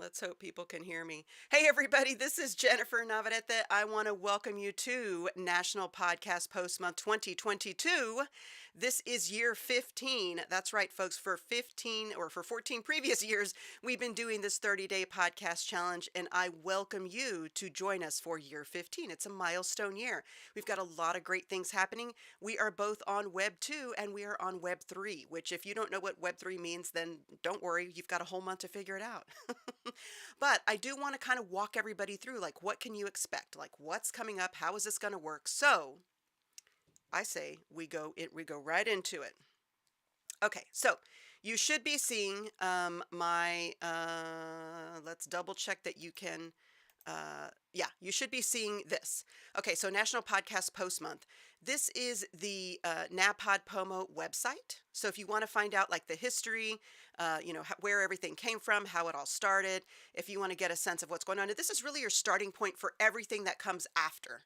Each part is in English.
Let's hope people can hear me. Hey, everybody, this is Jennifer Navarrete. I want to welcome you to National Podcast Post Month 2022. This is year 15. That's right, folks. For 15 or for 14 previous years, we've been doing this 30-day podcast challenge, and I welcome you to join us for year 15. It's a milestone year. We've got a lot of great things happening. We are both on Web 2 and we are on Web 3, which if you don't know what Web 3 means, then don't worry, you've got a whole month to figure it out. But I do want to kind of walk everybody through like what can you expect? Like what's coming up? How is this going to work? So I say we go right into it. Okay, so you should be seeing my let's double check that you can yeah, you should be seeing this. Okay, so National Podcast Post Month. This is the NaPodPoMo website. So if you want to find out like the history, where everything came from, how it all started, if you want to get a sense of what's going on, and this is really your starting point for everything that comes after.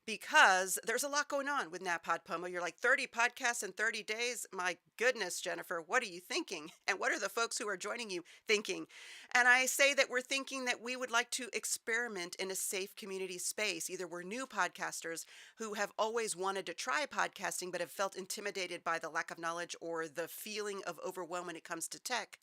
Because there's a lot going on with NaPodPoMo. You're like 30 podcasts in 30 days. My goodness, Jennifer, what are you thinking? And what are the folks who are joining you thinking? And I say that we're thinking that we would like to experiment in a safe community space. Either we're new podcasters who have always wanted to try podcasting but have felt intimidated by the lack of knowledge or the feeling of overwhelm when it comes to tech,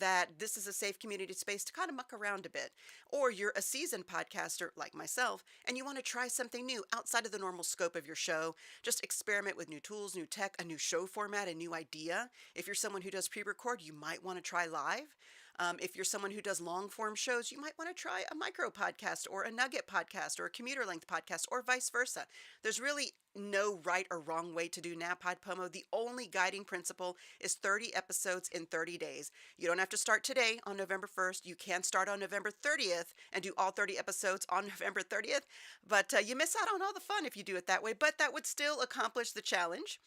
that this is a safe community space to kind of muck around a bit. Or you're a seasoned podcaster like myself, and you want to try something new outside of the normal scope of your show. Just experiment with new tools, new tech, a new show format, a new idea. If you're someone who does pre-record, you might want to try live. If you're someone who does long form shows, you might want to try a micro podcast or a nugget podcast or a commuter length podcast or vice versa. There's really no right or wrong way to do NaPodPoMo. The only guiding principle is 30 episodes in 30 days. You don't have to start today on November 1st. You can start on November 30th and do all 30 episodes on November 30th, but you miss out on all the fun if you do it that way, but that would still accomplish the challenge.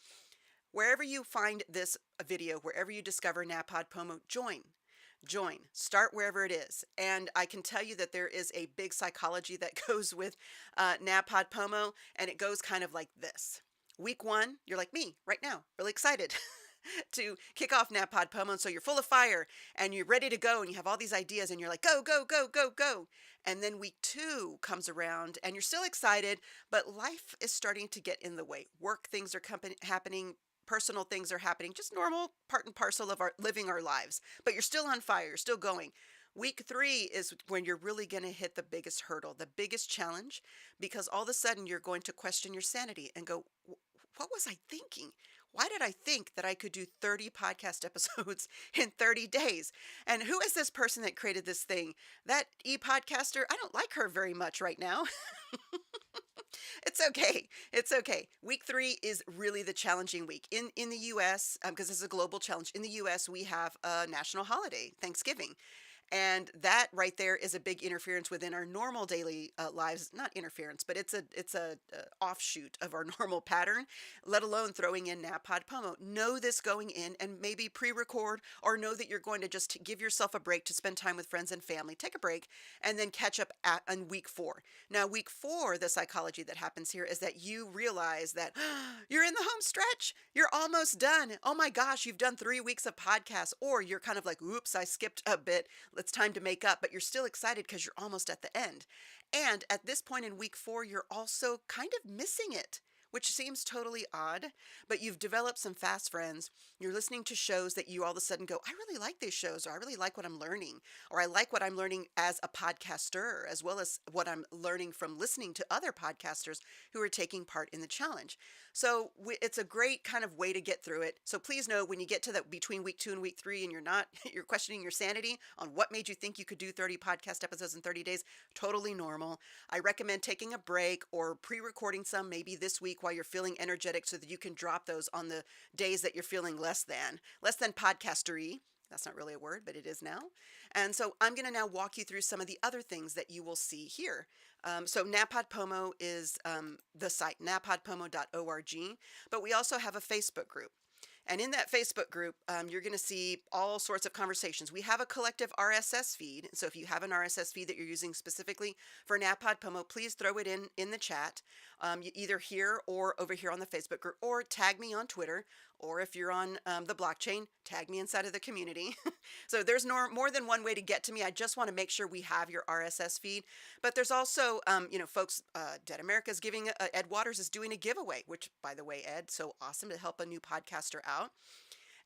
Wherever you find this video, wherever you discover NaPodPoMo, join, start wherever it is. And I can tell you that there is a big psychology that goes with NaPodPoMo, and it goes kind of like this. Week 1, you're like me right now, really excited to kick off NaPodPoMo. And so you're full of fire and you're ready to go and you have all these ideas and you're like, go, go, go, go, go. And then week 2 comes around and you're still excited, but life is starting to get in the way. Work things are happening. Personal things are happening, just normal part and parcel of our living our lives, but you're still on fire, you're still going. Week 3 is when you're really going to hit the biggest hurdle, the biggest challenge, because all of a sudden you're going to question your sanity and go, what was I thinking? Why did I think that I could do 30 podcast episodes in 30 days? And who is this person that created this thing? That e-podcaster, I don't like her very much right now. It's okay. It's okay. Week 3 is really the challenging week. In the U.S., because this is a global challenge, in the U.S. we have a national holiday, Thanksgiving. And that right there is a big interference within our normal daily lives. Not interference, but it's a offshoot of our normal pattern, let alone throwing in NaPodPoMo. Know this going in and maybe pre-record, or know that you're going to just give yourself a break to spend time with friends and family. Take a break and then catch up on week 4. Now, week 4, the psychology that happens here is that you realize that you're in the home stretch. You're almost done. Oh my gosh, you've done 3 weeks of podcasts, or you're kind of like, oops, I skipped a bit. It's time to make up, but you're still excited because you're almost at the end. And at this point in week 4, you're also kind of missing it, which seems totally odd, but you've developed some fast friends. You're listening to shows that you all of a sudden go, I really like these shows, or I really like what I'm learning, or I like what I'm learning as a podcaster, as well as what I'm learning from listening to other podcasters who are taking part in the challenge. So it's a great kind of way to get through it. So please know when you get to that between week 2 and week 3 and you're questioning your sanity on what made you think you could do 30 podcast episodes in 30 days, totally normal. I recommend taking a break or pre-recording some maybe this week while you're feeling energetic so that you can drop those on the days that you're feeling less than podcastery. That's not really a word, but it is now. And so I'm going to now walk you through some of the other things that you will see here. So NaPodPoMo is the site, napodpomo.org, but we also have a Facebook group. And in that Facebook group, you're going to see all sorts of conversations. We have a collective RSS feed. So if you have an RSS feed that you're using specifically for NaPodPoMo, please throw it in the chat, either here or over here on the Facebook group, or tag me on Twitter, or if you're on the blockchain, tag me inside of the community. So there's more than one way to get to me. I just want to make sure we have your RSS feed. But there's also, folks, Dead America's giving, Ed Waters is doing a giveaway, which, by the way, Ed, so awesome to help a new podcaster out.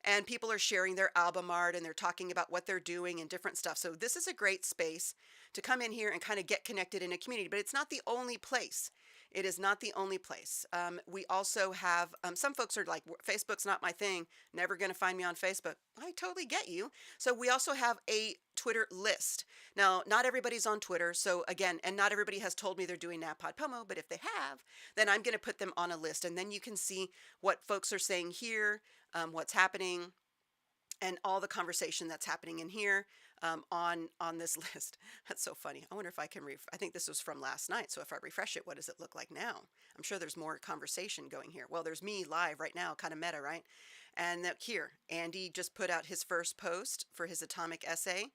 And people are sharing their album art and they're talking about what they're doing and different stuff. So this is a great space to come in here and kind of get connected in a community, but it's not the only place. It is not the only place. We also have some folks are like, Facebook's not my thing, never going to find me on Facebook. I totally get you. So we also have a Twitter list. Now, not everybody's on Twitter. So again, and not everybody has told me they're doing NaPodPoMo, but if they have, then I'm going to put them on a list. And then you can see what folks are saying here, what's happening, and all the conversation that's happening in here on this list. That's so funny. I wonder if I can I think this was from last night. So if I refresh it, what does it look like now? I'm sure there's more conversation going here. Well, there's me live right now, kind of meta, right? And here, Andy just put out his first post for his atomic essay.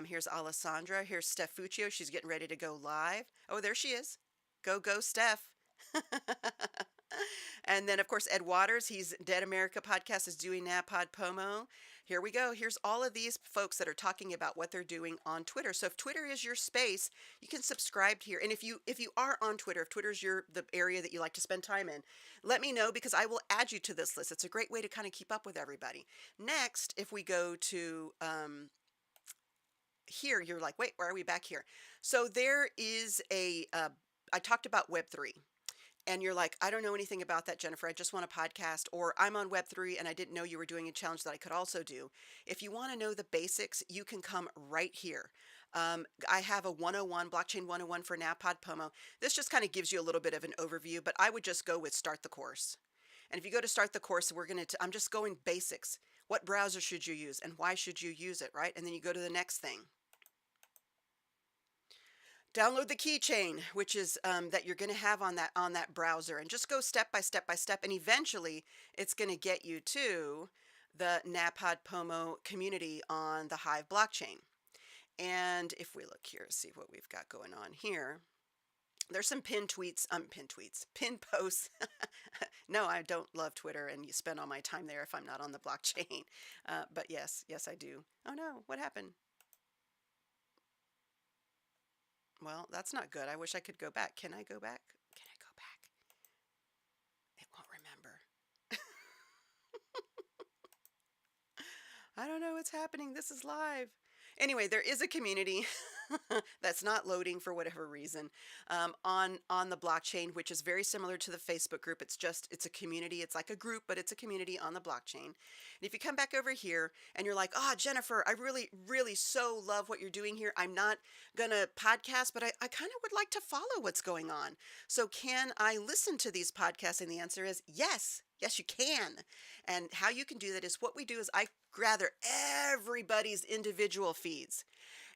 Here's Alessandra. Here's Steph Fuccio. She's getting ready to go live. Oh, there she is. Go, Steph. And then, of course, Ed Waters, he's Dead America podcast is doing NaPodPoMo. Here we go. Here's all of these folks that are talking about what they're doing on Twitter. So if Twitter is your space, you can subscribe here. And if you are on Twitter, if Twitter is the area that you like to spend time in, let me know because I will add you to this list. It's a great way to kind of keep up with everybody. Next, if we go to here, you're like, wait, why are we back here? So there is I talked about Web3. And you're like, I don't know anything about that, Jennifer. I just want a podcast. Or I'm on Web3 and I didn't know you were doing a challenge that I could also do. If you want to know the basics, you can come right here. I have a 101, Blockchain 101 for NaPodPoMo. This just kind of gives you a little bit of an overview, but I would just go with start the course. And if you go to start the course, I'm just going basics. What browser should you use and why should you use it, right? And then you go to the next thing. Download the keychain, which is that you're going to have on that browser, and just go step by step by step, and eventually it's going to get you to the NaPodPoMo community on the Hive blockchain. And if we look here, see what we've got going on here. There's some pinned posts. No, I don't love Twitter, and you spend all my time there if I'm not on the blockchain. But yes, I do. Oh no, what happened? Well, that's not good. I wish I could go back. Can I go back? Can I go back? It won't remember. I don't know what's happening. This is live. Anyway, there is a community that's not loading for whatever reason on the blockchain, which is very similar to the Facebook group. It's a community. It's like a group, but it's a community on the blockchain. And if you come back over here and you're like, oh, Jennifer, I really, really so love what you're doing here. I'm not going to podcast, but I kind of would like to follow what's going on. So can I listen to these podcasts? And the answer is yes. Yes, you can. And how you can do that is what we do is I gather everybody's individual feeds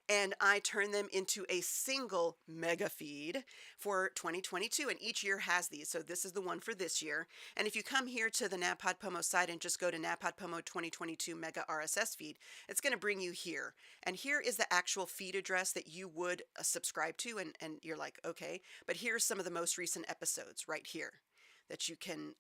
and I turn them into a single mega feed for 2022. And each year has these. So this is the one for this year. And if you come here to the NaPodPoMo site and just go to NaPodPoMo 2022 mega RSS feed, it's going to bring you here. And here is the actual feed address that you would subscribe to. And you're like, okay, but here's some of the most recent episodes right here that you can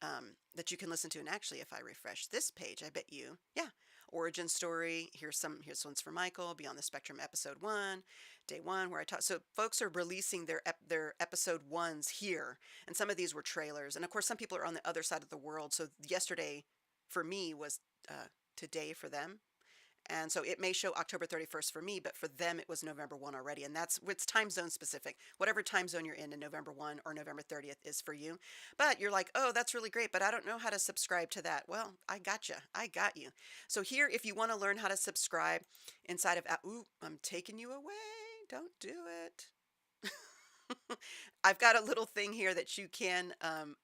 listen to. And actually, if I refresh this page, I bet you, yeah, origin story. Here's one's for Michael. Beyond the Spectrum, episode 1, day 1, where I talk. So folks are releasing their episode 1s here, and some of these were trailers. And of course, some people are on the other side of the world. So yesterday, for me, was today for them. And so it may show October 31st for me, but for them, it was November 1 already. And it's time zone specific. Whatever time zone you're in November 1 or November 30th is for you. But you're like, oh, that's really great, but I don't know how to subscribe to that. Well, I got you. I got you. So here, if you want to learn how to subscribe inside of, ooh, I'm taking you away. Don't do it. I've got a little thing here that you can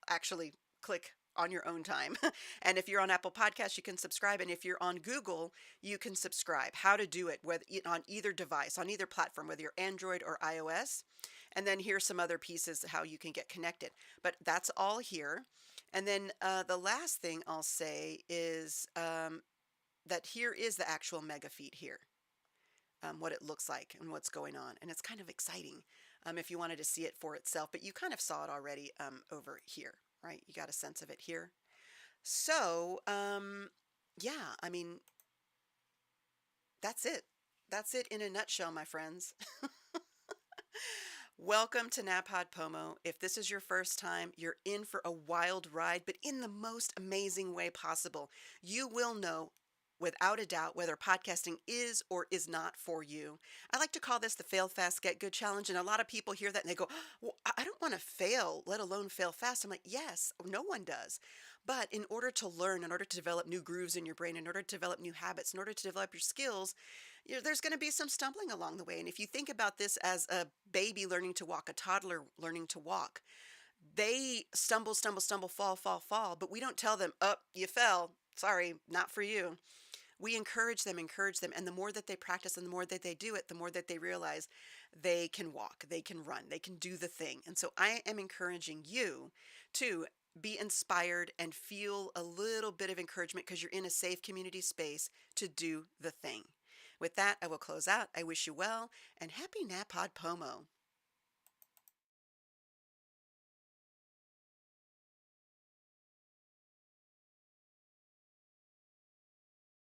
actually click on your own time. And if you're on Apple Podcasts, you can subscribe. And if you're on Google, you can subscribe. How to do it whether on either device, on either platform, whether you're Android or iOS. And then here's some other pieces how you can get connected. But that's all here. And then the last thing I'll say is that here is the actual mega feed here. What it looks like and what's going on. And it's kind of exciting if you wanted to see it for itself. But you kind of saw it already over here. Right? You got a sense of it here. So, yeah, I mean, that's it. That's it in a nutshell, my friends. Welcome to NaPodPoMo. If this is your first time, you're in for a wild ride, but in the most amazing way possible. You will know without a doubt whether podcasting is or is not for you. I like to call this the Fail Fast, Get Good Challenge. And a lot of people hear that and they go, well, I don't want to fail, let alone fail fast. I'm like, yes, no one does. But in order to learn, in order to develop new grooves in your brain, in order to develop new habits, in order to develop your skills, there's going to be some stumbling along the way. And if you think about this as a baby learning to walk, a toddler learning to walk, they stumble, stumble, stumble, fall, fall, fall. But we don't tell them, oh, you fell. Sorry, not for you. We encourage them, encourage them. And the more that they practice and the more that they do it, the more that they realize they can walk, they can run, they can do the thing. And so I am encouraging you to be inspired and feel a little bit of encouragement because you're in a safe community space to do the thing. With that, I will close out. I wish you well and happy NaPodPoMo.